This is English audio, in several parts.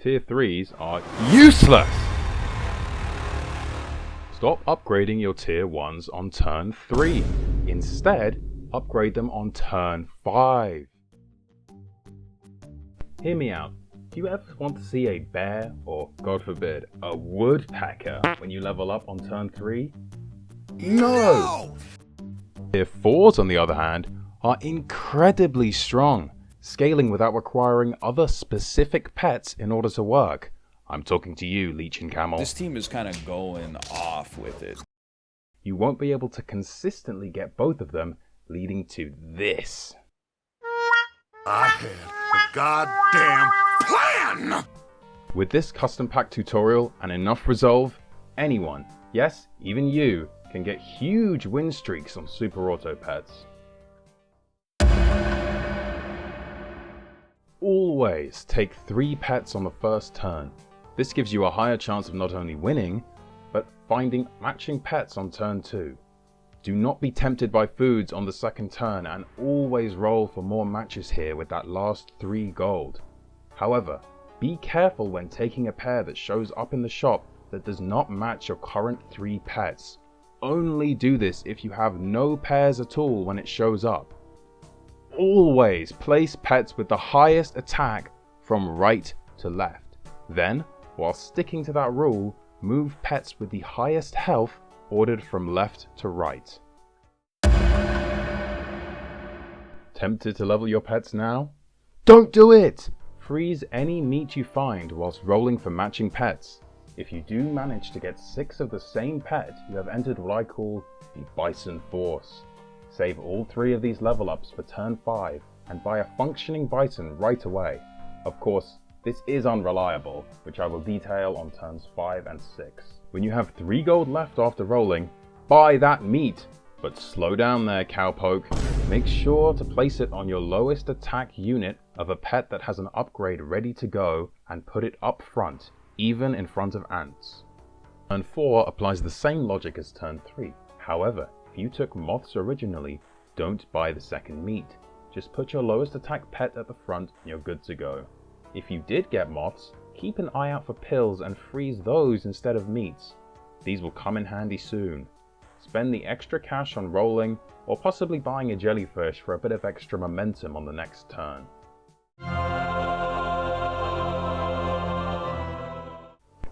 tier 3s are useless! Stop upgrading your tier 1s on turn 3. Instead, upgrade them on turn 5. Hear me out. Do you ever want to see a bear, or God forbid, a woodpecker when you level up on turn 3? No! Tier 4s, on the other hand, are incredibly strong, scaling without requiring other specific pets in order to work. I'm talking to you, Leech and Camel. This team is kind of going off with it. You won't be able to consistently get both of them, leading to this. I had a goddamn plan! With this custom pack tutorial and enough resolve, anyone, yes, even you, can get huge win streaks on Super Auto Pets. Always take 3 pets on the first turn. This gives you a higher chance of not only winning, but finding matching pets on turn 2. Do not be tempted by foods on the second turn and always roll for more matches here with that last 3 gold. However, be careful when taking a pair that shows up in the shop that does not match your current 3 pets. Only do this if you have no pairs at all when it shows up. Always place pets with the highest attack from right to left. Then, while sticking to that rule, move pets with the highest health ordered from left to right. Tempted to level your pets now? Don't do it! Freeze any meat you find whilst rolling for matching pets. If you do manage to get 6 of the same pet, you have entered what I call the Bison Force. Save all 3 of these level ups for turn 5 and buy a functioning bison right away. Of course, this is unreliable, which I will detail on turns 5 and 6. When you have 3 gold left after rolling, buy that meat. But slow down there, cowpoke. Make sure to place it on your lowest attack unit of a pet that has an upgrade ready to go and put it up front, even in front of ants. Turn 4 applies the same logic as turn 3. However, if you took moths originally, don't buy the second meat. Just put your lowest attack pet at the front and you're good to go. If you did get moths, keep an eye out for pills and freeze those instead of meats. These will come in handy soon. Spend the extra cash on rolling or possibly buying a jellyfish for a bit of extra momentum on the next turn.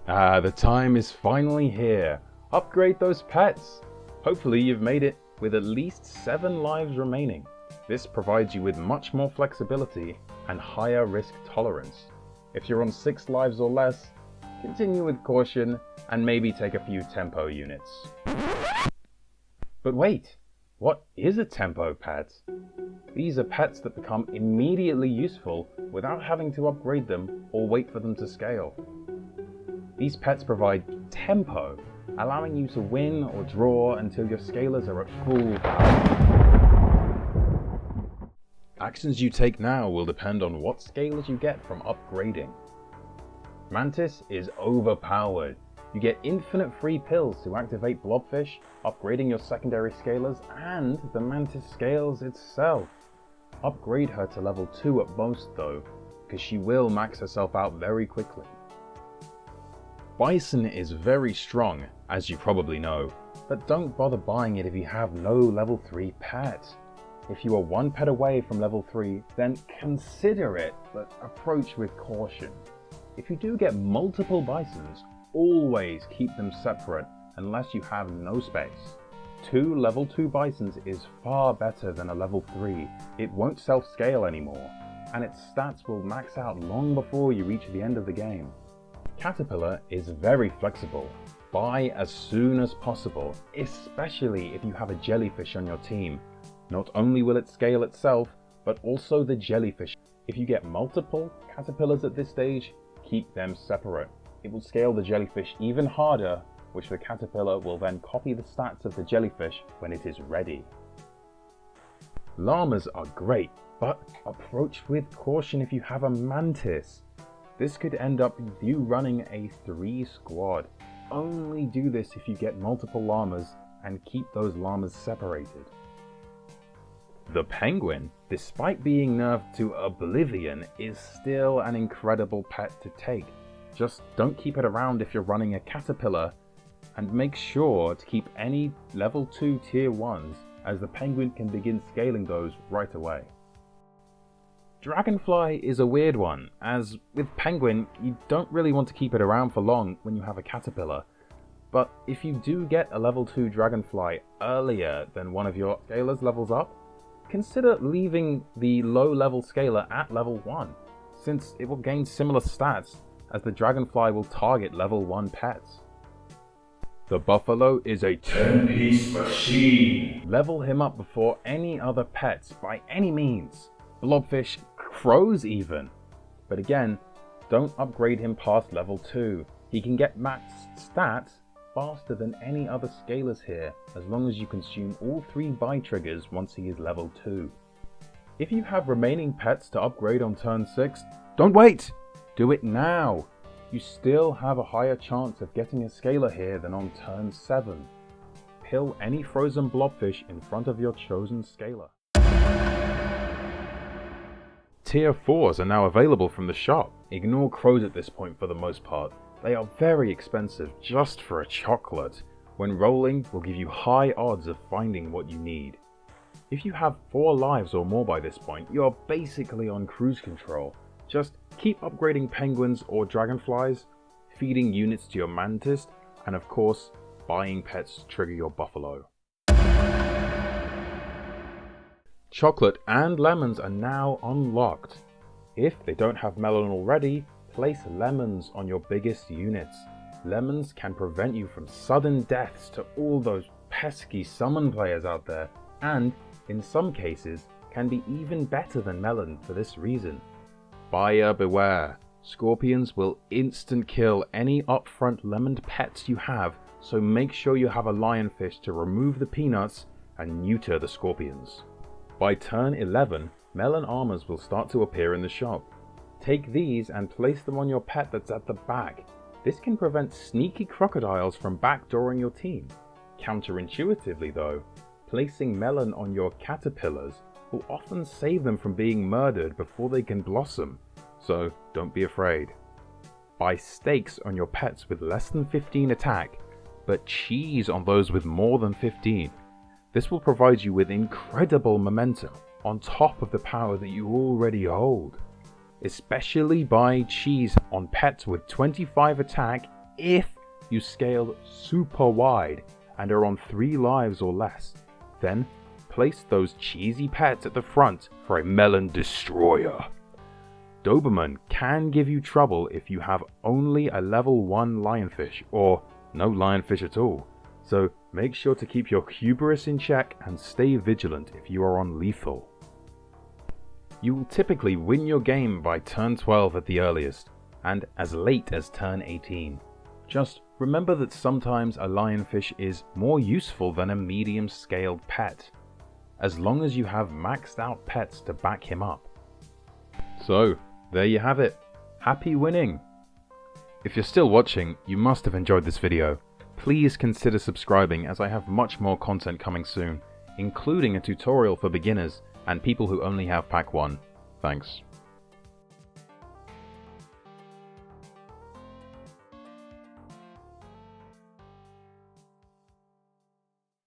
The time is finally here. Upgrade those pets. Hopefully you've made it with at least 7 lives remaining. This provides you with much more flexibility and higher risk tolerance. If you're on 6 lives or less, continue with caution and maybe take a few tempo units. But wait, what is a tempo pet? These are pets that become immediately useful without having to upgrade them or wait for them to scale. These pets provide tempo, allowing you to win or draw until your scalers are at full power. Actions you take now will depend on what scalers you get from upgrading. Mantis is overpowered. You get infinite free pills to activate Blobfish, upgrading your secondary scalers, and the Mantis scales itself. Upgrade her to level 2 at most though, because she will max herself out very quickly. Bison is very strong, as you probably know, but don't bother buying it if you have no level 3 pet. If you are 1 pet away from level 3, then consider it, but approach with caution. If you do get multiple bisons, always keep them separate unless you have no space. 2 level 2 bisons is far better than a level 3. It won't self-scale anymore, and its stats will max out long before you reach the end of the game. Caterpillar is very flexible. Buy as soon as possible, especially if you have a jellyfish on your team. Not only will it scale itself, but also the jellyfish. If you get multiple caterpillars at this stage, keep them separate. It will scale the jellyfish even harder, which the caterpillar will then copy the stats of the jellyfish when it is ready. Llamas are great, but approach with caution if you have a mantis. This could end up with you running a 3 squad. Only do this if you get multiple llamas and keep those llamas separated. The penguin, despite being nerfed to oblivion, is still an incredible pet to take. Just don't keep it around if you're running a caterpillar, and make sure to keep any level 2 tier 1s, as the penguin can begin scaling those right away. Dragonfly is a weird one, as with penguin you don't really want to keep it around for long when you have a caterpillar, but if you do get a level 2 dragonfly earlier than one of your scalers levels up, consider leaving the low level scaler at level 1, since it will gain similar stats as the dragonfly will target level 1 pets. The buffalo is a 10-piece machine. Level him up before any other pets by any means. Blobfish, crows even. But again, don't upgrade him past level 2. He can get max stats faster than any other scalers here, as long as you consume all 3 buy triggers once he is level 2. If you have remaining pets to upgrade on turn 6, don't wait! Do it now! You still have a higher chance of getting a scaler here than on turn 7. Pill any frozen blobfish in front of your chosen scaler. Tier 4s are now available from the shop. Ignore crows at this point for the most part. They are very expensive just for a chocolate. When rolling will give you high odds of finding what you need. If you have 4 lives or more by this point, you are basically on cruise control. Just keep upgrading penguins or dragonflies, feeding units to your mantis, and of course, buying pets to trigger your buffalo. Chocolate and lemons are now unlocked. If they don't have melon already, place lemons on your biggest units. Lemons can prevent you from sudden deaths to all those pesky summon players out there, and in some cases can be even better than melon for this reason. Buyer beware. Scorpions will instant kill any upfront lemoned pets you have, so make sure you have a lionfish to remove the peanuts and neuter the scorpions. By turn 11, melon armors will start to appear in the shop. Take these and place them on your pet that's at the back. This can prevent sneaky crocodiles from backdooring your team. Counterintuitively though, placing melon on your caterpillars will often save them from being murdered before they can blossom, so don't be afraid. Buy stakes on your pets with less than 15 attack, but cheese on those with more than 15. This will provide you with incredible momentum on top of the power that you already hold. Especially buy cheese on pets with 25 attack if you scale super wide and are on 3 lives or less. Then place those cheesy pets at the front for a melon destroyer. Doberman can give you trouble if you have only a level 1 lionfish or no lionfish at all, so make sure to keep your hubris in check and stay vigilant if you are on lethal. You will typically win your game by turn 12 at the earliest, and as late as turn 18. Just remember that sometimes a lionfish is more useful than a medium scaled pet, as long as you have maxed out pets to back him up. So, there you have it. Happy winning! If you're still watching, you must have enjoyed this video. Please consider subscribing, as I have much more content coming soon, including a tutorial for beginners and people who only have pack 1. Thanks.